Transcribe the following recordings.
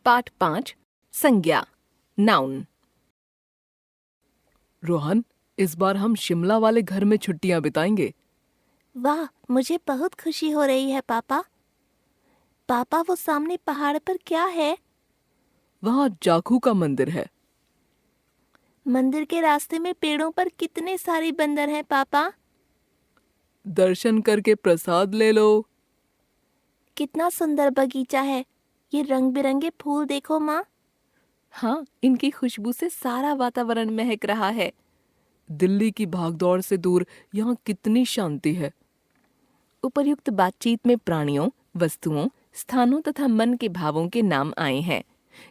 पाठ 5 संज्ञा नाउन। रोहन, इस बार हम शिमला वाले घर में छुट्टियां बिताएंगे। वाह, मुझे बहुत खुशी हो रही है पापा। पापा, वो सामने पहाड़ पर क्या है? वहाँ जाखू का मंदिर है। मंदिर के रास्ते में पेड़ों पर कितने सारे बंदर हैं पापा। दर्शन करके प्रसाद ले लो। कितना सुंदर बगीचा है। ये रंग बिरंगे फूल देखो माँ। हाँ, इनकी खुशबू से सारा वातावरण महक रहा है। दिल्ली की भागदौड़ से दूर यहाँ कितनी शांति है। उपर्युक्त बातचीत में प्राणियों, वस्तुओं, स्थानों तथा मन के भावों के नाम आए हैं,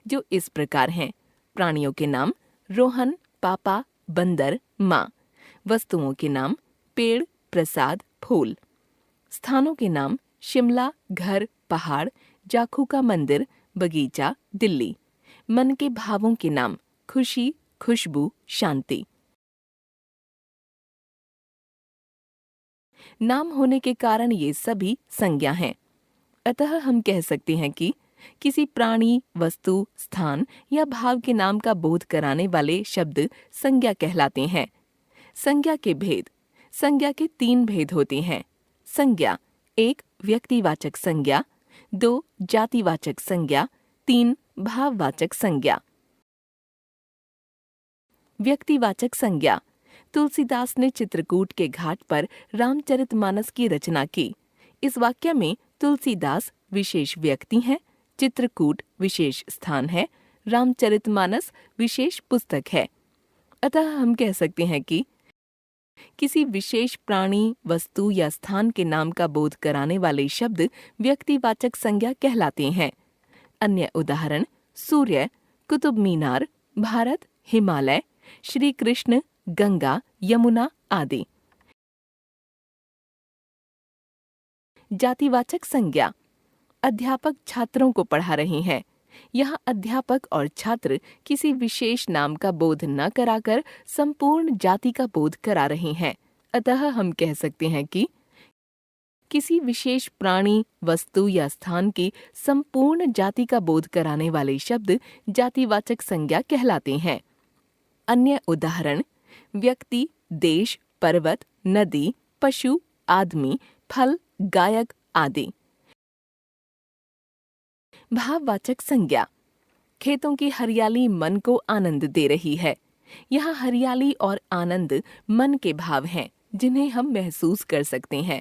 जो इस प्रकार हैं। प्राणियों के नाम रोहन, पापा, बंदर, माँ। वस्तुओं के नाम पेड़, प्रसाद, फूल। स्थानों के नाम शिमला, घर, पहाड़, जाखू का मंदिर, बगीचा, दिल्ली। मन के भावों के नाम खुशी, खुशबू, शांति। नाम होने के कारण ये सभी संज्ञा हैं। अतः हम कह सकते हैं कि किसी प्राणी, वस्तु, स्थान या भाव के नाम का बोध कराने वाले शब्द संज्ञा कहलाते हैं। संज्ञा के भेद। संज्ञा के 3 भेद होते हैं। संज्ञा 1 व्यक्तिवाचक संज्ञा, 2 जातिवाचक संज्ञा, 3 भाववाचक संज्ञा। व्यक्तिवाचक संज्ञा। तुलसीदास ने चित्रकूट के घाट पर रामचरितमानस की रचना की। इस वाक्य में तुलसीदास विशेष व्यक्ति हैं, चित्रकूट विशेष स्थान है, रामचरितमानस विशेष पुस्तक है। अतः हम कह सकते हैं कि किसी विशेष प्राणी, वस्तु या स्थान के नाम का बोध कराने वाले शब्द व्यक्तिवाचक संज्ञा कहलाते हैं। अन्य उदाहरण सूर्य, कुतुब मीनार, भारत, हिमालय, श्री कृष्ण, गंगा, यमुना आदि। जातिवाचक संज्ञा। अध्यापक छात्रों को पढ़ा रहे हैं। यहाँ अध्यापक और छात्र किसी विशेष नाम का बोध न कराकर संपूर्ण जाति का बोध करा रहे हैं। अतः हम कह सकते हैं कि किसी विशेष प्राणी, वस्तु या स्थान की संपूर्ण जाति का बोध कराने वाले शब्द जातिवाचक संज्ञा कहलाते हैं। अन्य उदाहरण व्यक्ति, देश, पर्वत, नदी, पशु, आदमी, फल, गायक आदि। भाववाचक संज्ञा। खेतों की हरियाली मन को आनंद दे रही है। यहाँ हरियाली और आनंद मन के भाव हैं, जिन्हें हम महसूस कर सकते हैं।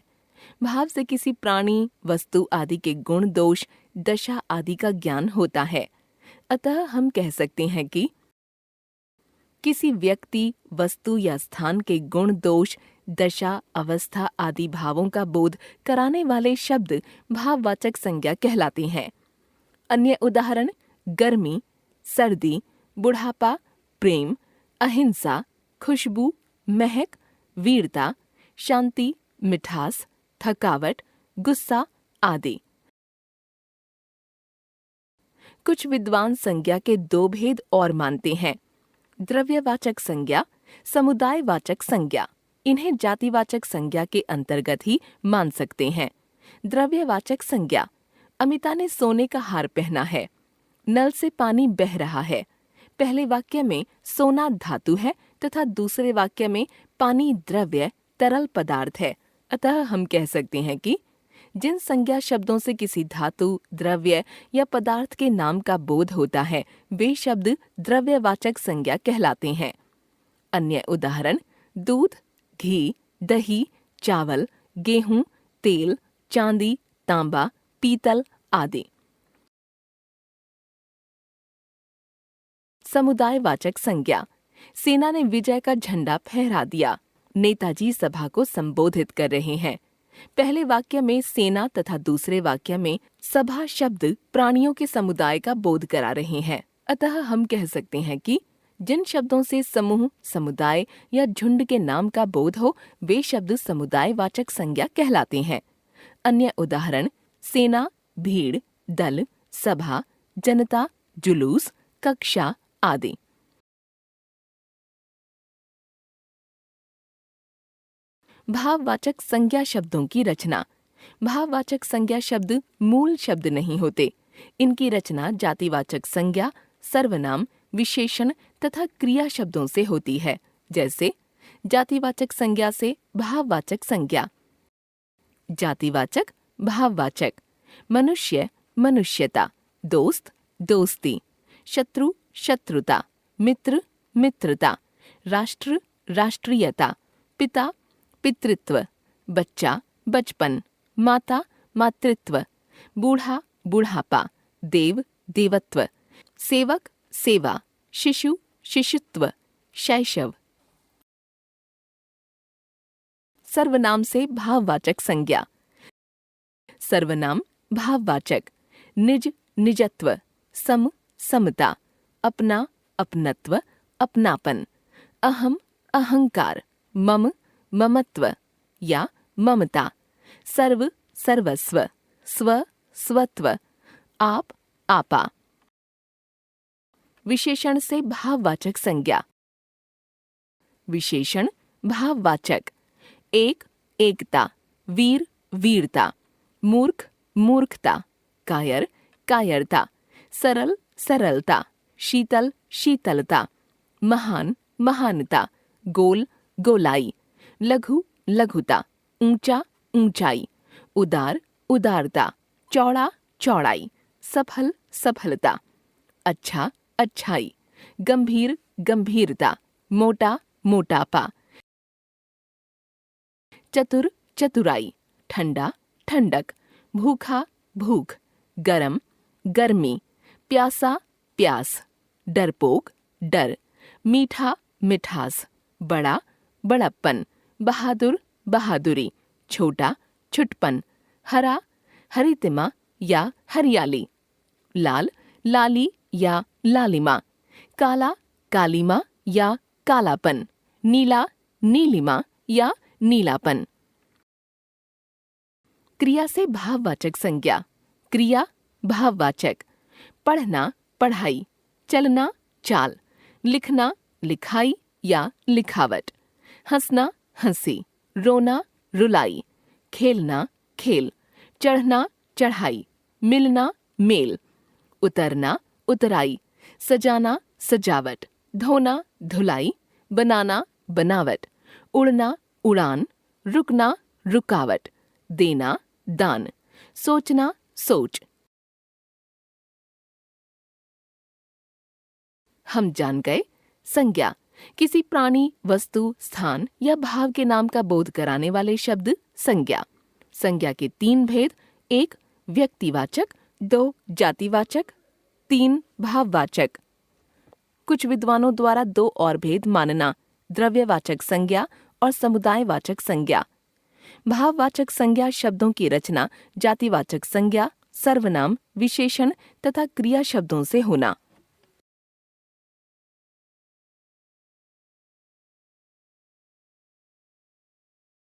भाव से किसी प्राणी, वस्तु आदि के गुण, दोष, दशा आदि का ज्ञान होता है। अतः हम कह सकते हैं कि किसी व्यक्ति, वस्तु या स्थान के गुण, दोष, दशा, अवस्था आदि भावों का बोध कराने वाले शब्द भाववाचक संज्ञा कहलाते हैं। अन्य उदाहरण गर्मी, सर्दी, बुढ़ापा, प्रेम, अहिंसा, खुशबू, महक, वीरता, शांति, मिठास, थकावट, गुस्सा आदि। कुछ विद्वान संज्ञा के 2 भेद और मानते हैं। द्रव्यवाचक संज्ञा, समुदायवाचक संज्ञा। इन्हें जातिवाचक संज्ञा के अंतर्गत ही मान सकते हैं। द्रव्यवाचक संज्ञा। अमिता ने सोने का हार पहना है। नल से पानी बह रहा है। पहले वाक्य में सोना धातु है तथा दूसरे वाक्य में पानी द्रव्य, तरल पदार्थ है। अतः हम कह सकते हैं कि जिन संज्ञा शब्दों से किसी धातु, द्रव्य या पदार्थ के नाम का बोध होता है, वे शब्द द्रव्यवाचक संज्ञा कहलाते हैं। अन्य उदाहरण दूध, घी, दही, चावल, गेहूं, तेल, चांदी, तांबा, पीतल आदि। समुदायवाचक संज्ञा। सेना ने विजय का झंडा फहरा दिया। नेताजी सभा को संबोधित कर रहे हैं। पहले वाक्य में सेना तथा दूसरे वाक्य में सभा शब्द प्राणियों के समुदाय का बोध करा रहे हैं। अतः हम कह सकते हैं कि जिन शब्दों से समूह, समुदाय या झुंड के नाम का बोध हो, वे शब्द समुदायवाचक संज्ञा कहलाते हैं। अन्य उदाहरण सेना, भीड़, दल, सभा, जनता, जुलूस, कक्षा आदि। भाववाचक संज्ञा शब्दों की रचना। भाववाचक संज्ञा शब्द मूल शब्द नहीं होते। इनकी रचना जातिवाचक संज्ञा, सर्वनाम, विशेषण तथा क्रिया शब्दों से होती है, जैसे जातिवाचक संज्ञा से भाववाचक संज्ञा। जातिवाचक, भाववाचक: मनुष्य, मनुष्यता; दोस्त, दोस्ती; शत्रु, शत्रुता; मित्र, मित्रता; राष्ट्र, राष्ट्रीयता; पिता, पितृत्व; बच्चा, बचपन; माता, मातृत्व; बूढ़ा, बुढ़ापा; देव, देवत्व; सेवक, सेवा; शिशु, शिशुत्व; शैशव। सर्वनाम से भाववाचक संज्ञा। सर्वनाम भाववाचक: निज, निजत्व; सम, समता; अपना, अपनत्व, अपनापन; अहम, अहंकार; मम, ममत्व या ममता; सर्व, सर्वस्व; स्व, स्वत्व; आप, आपा। विशेषण से भाववाचक संज्ञा। विशेषण भाववाचक: एक, एकता; वीर, वीरता; मूर्ख, मूर्खता; कायर, कायरता; सरल, सरलता; शीतल, शीतलता; महान, महानता; गोल, गोलाई; लघु, लघुता; ऊंचा, ऊंचाई; उदार, उदारता; चौड़ा, चौड़ाई; सफल, सफलता; अच्छा, अच्छाई; गंभीर, गंभीरता; मोटा, मोटापा; चतुर, चतुराई; ठंडा, ठंडक; भूखा, भूख; गरम, गर्मी; प्यासा, प्यास; डरपोक, डर; मीठा, मिठास; बड़ा, बड़प्पन; बहादुर, बहादुरी; छोटा, छुटपन; हरा, हरितिमा या हरियाली; लाल, लाली या लालिमा; काला, कालीमा या कालापन; नीला, नीलिमा या नीलापन। क्रिया से भाववाचक संज्ञा। क्रिया भाववाचक: पढ़ना, पढ़ाई; चलना, चाल; लिखना, लिखाई या लिखावट; हंसना, हंसी; रोना, रुलाई; खेलना, खेल; चढ़ना, चढ़ाई; मिलना, मेल; उतरना, उतराई; सजाना, सजावट; धोना, धुलाई; बनाना, बनावट; उड़ना, उड़ान; रुकना, रुकावट; देना, दान; सोचना, सोच। हम जान गए संज्ञा: किसी प्राणी, वस्तु, स्थान या भाव के नाम का बोध कराने वाले शब्द संज्ञा। संज्ञा के 3 भेद: 1 व्यक्तिवाचक, 2 जातिवाचक, 3 भाववाचक। कुछ विद्वानों द्वारा 2 और भेद मानना: द्रव्यवाचक संज्ञा और समुदायवाचक संज्ञा। भाववाचक संज्ञा शब्दों की रचना जातिवाचक संज्ञा, सर्वनाम, विशेषण तथा क्रिया शब्दों से होना।